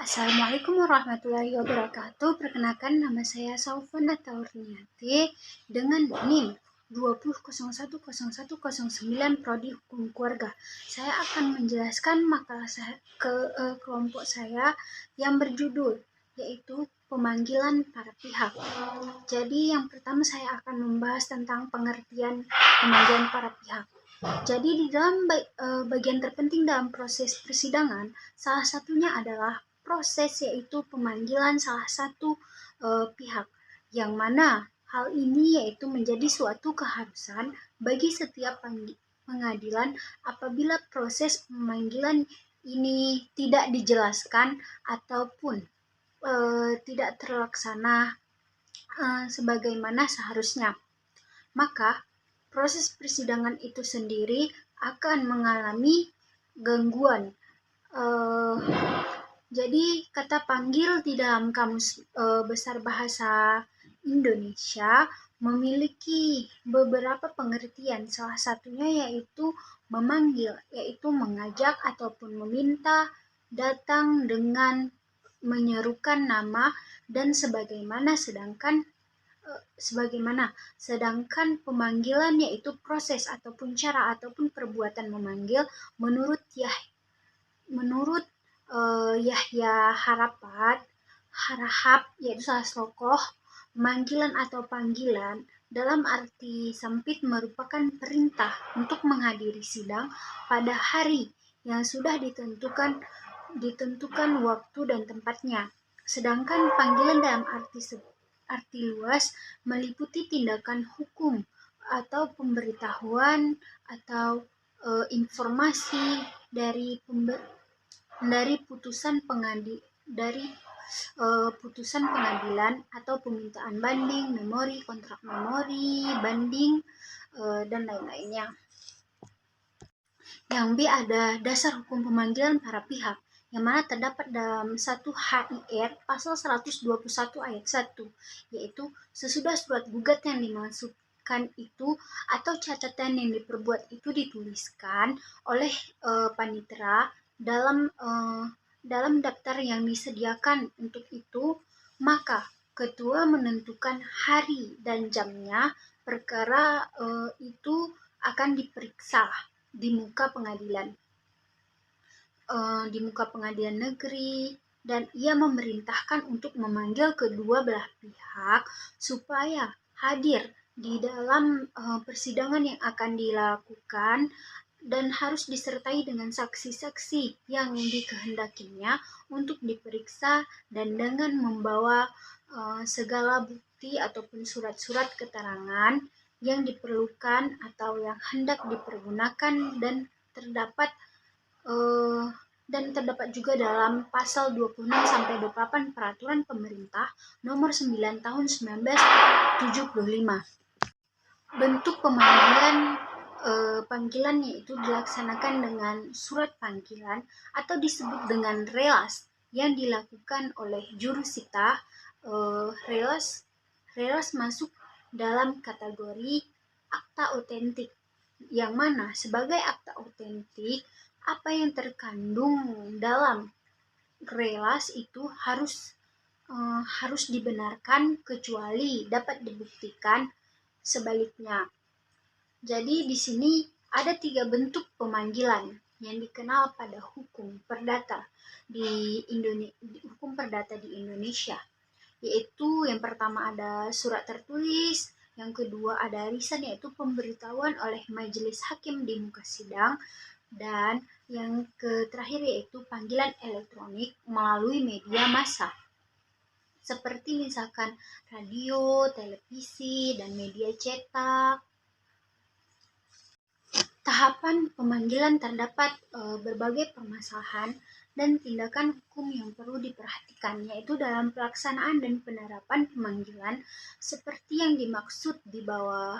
Assalamualaikum warahmatullahi wabarakatuh. Perkenalkan, nama saya Saufana Taurniati dengan NIM 20010109 Prodi Hukum Keluarga. Saya akan menjelaskan makalah saya ke kelompok saya yang berjudul yaitu pemanggilan para pihak. Jadi yang pertama saya akan membahas tentang pengertian pemanggilan para pihak. Jadi di dalam bagian terpenting dalam proses persidangan, salah satunya adalah proses yaitu pemanggilan salah satu pihak, yang mana hal ini yaitu menjadi suatu keharusan bagi setiap pengadilan apabila proses pemanggilan ini tidak dijelaskan ataupun tidak terlaksana sebagaimana seharusnya. Maka proses persidangan itu sendiri akan mengalami gangguan. Jadi kata panggil di dalam Kamus Besar Bahasa Indonesia memiliki beberapa pengertian. Salah satunya yaitu memanggil, yaitu mengajak ataupun meminta datang dengan menyerukan nama dan sebagaimana. Sedangkan pemanggilan yaitu proses ataupun cara ataupun perbuatan memanggil menurut Yahya Harahap yaitu salah tokoh, pemanggilan atau panggilan dalam arti sempit merupakan perintah untuk menghadiri sidang pada hari yang sudah ditentukan waktu dan tempatnya. Sedangkan panggilan dalam arti luas meliputi tindakan hukum atau pemberitahuan atau informasi dari putusan pengadilan atau permintaan banding, memori, kontrak memori, banding, dan lain-lainnya. Yang B ada dasar hukum pemanggilan para pihak, yang mana terdapat dalam 1 HIR pasal 121 ayat 1, yaitu sesudah surat gugat yang dimaksudkan itu atau catatan yang diperbuat itu dituliskan oleh panitera dalam daftar yang disediakan untuk itu, maka ketua menentukan hari dan jamnya perkara itu akan diperiksa di muka pengadilan negeri, dan ia memerintahkan untuk memanggil kedua belah pihak supaya hadir di dalam persidangan yang akan dilakukan dan harus disertai dengan saksi-saksi yang dikehendakinya untuk diperiksa dan dengan membawa segala bukti ataupun surat-surat keterangan yang diperlukan atau yang hendak dipergunakan dan terdapat juga dalam pasal 26-28 Peraturan Pemerintah Nomor 9 Tahun 1975. Bentuk panggilan yaitu dilaksanakan dengan surat panggilan atau disebut dengan relas yang dilakukan oleh jurusita. Relas masuk dalam kategori akta otentik, yang mana sebagai akta otentik apa yang terkandung dalam relas itu harus dibenarkan kecuali dapat dibuktikan sebaliknya. Jadi di sini ada 3 bentuk pemanggilan yang dikenal pada hukum perdata di Indonesia, yaitu yang pertama ada surat tertulis, yang kedua ada lisan yaitu pemberitahuan oleh majelis hakim di muka sidang, dan yang terakhir yaitu panggilan elektronik melalui media massa seperti misalkan radio, televisi, dan media cetak. Tahapan pemanggilan terdapat berbagai permasalahan dan tindakan hukum yang perlu diperhatikan, yaitu dalam pelaksanaan dan penerapan pemanggilan seperti yang dimaksud di bawah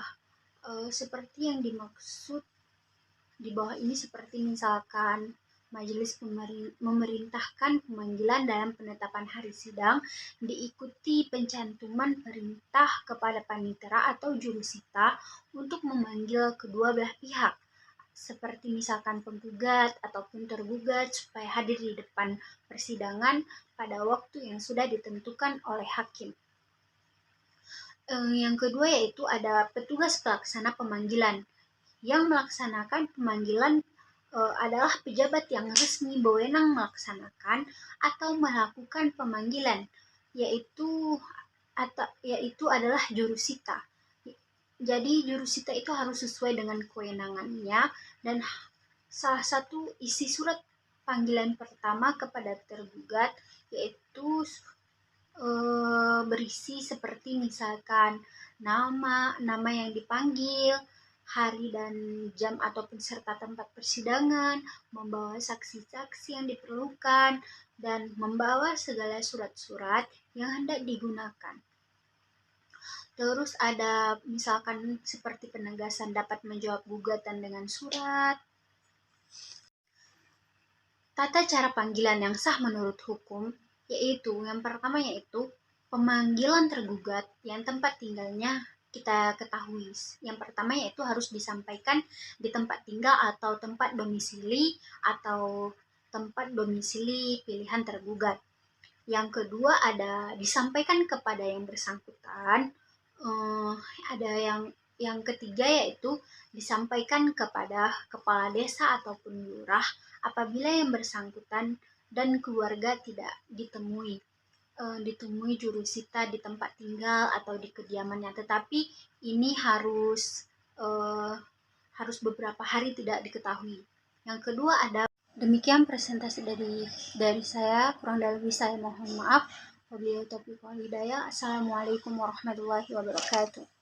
ini, seperti misalkan majelis memerintahkan pemanggilan dalam penetapan hari sidang, diikuti pencantuman perintah kepada panitera atau jurusita untuk memanggil kedua belah pihak, seperti misalkan penggugat ataupun tergugat supaya hadir di depan persidangan pada waktu yang sudah ditentukan oleh hakim. Yang kedua yaitu ada petugas pelaksana pemanggilan. Yang melaksanakan pemanggilan adalah pejabat yang resmi berwenang melaksanakan atau melakukan pemanggilan, yaitu adalah jurusita. Jadi jurusita itu harus sesuai dengan kewenangannya, dan salah satu isi surat panggilan pertama kepada tergugat yaitu berisi seperti misalkan nama yang dipanggil, hari dan jam ataupun serta tempat persidangan, membawa saksi-saksi yang diperlukan, dan membawa segala surat-surat yang hendak digunakan. Terus ada misalkan seperti penegasan dapat menjawab gugatan dengan surat. Tata cara panggilan yang sah menurut hukum yaitu yang pertama yaitu pemanggilan tergugat yang tempat tinggalnya kita ketahui. Yang pertama yaitu harus disampaikan di tempat tinggal atau tempat domisili pilihan tergugat. Yang kedua ada disampaikan kepada yang bersangkutan. Ada yang ketiga yaitu disampaikan kepada kepala desa ataupun lurah apabila yang bersangkutan dan keluarga tidak ditemui jurusita di tempat tinggal atau di kediamannya, tetapi ini harus beberapa hari tidak diketahui. Yang kedua ada demikian presentasi dari saya, kurang lebih saya mohon maaf. Wabillahi taufiq wal hidayah. Assalamualaikum warahmatullahi wabarakatuh.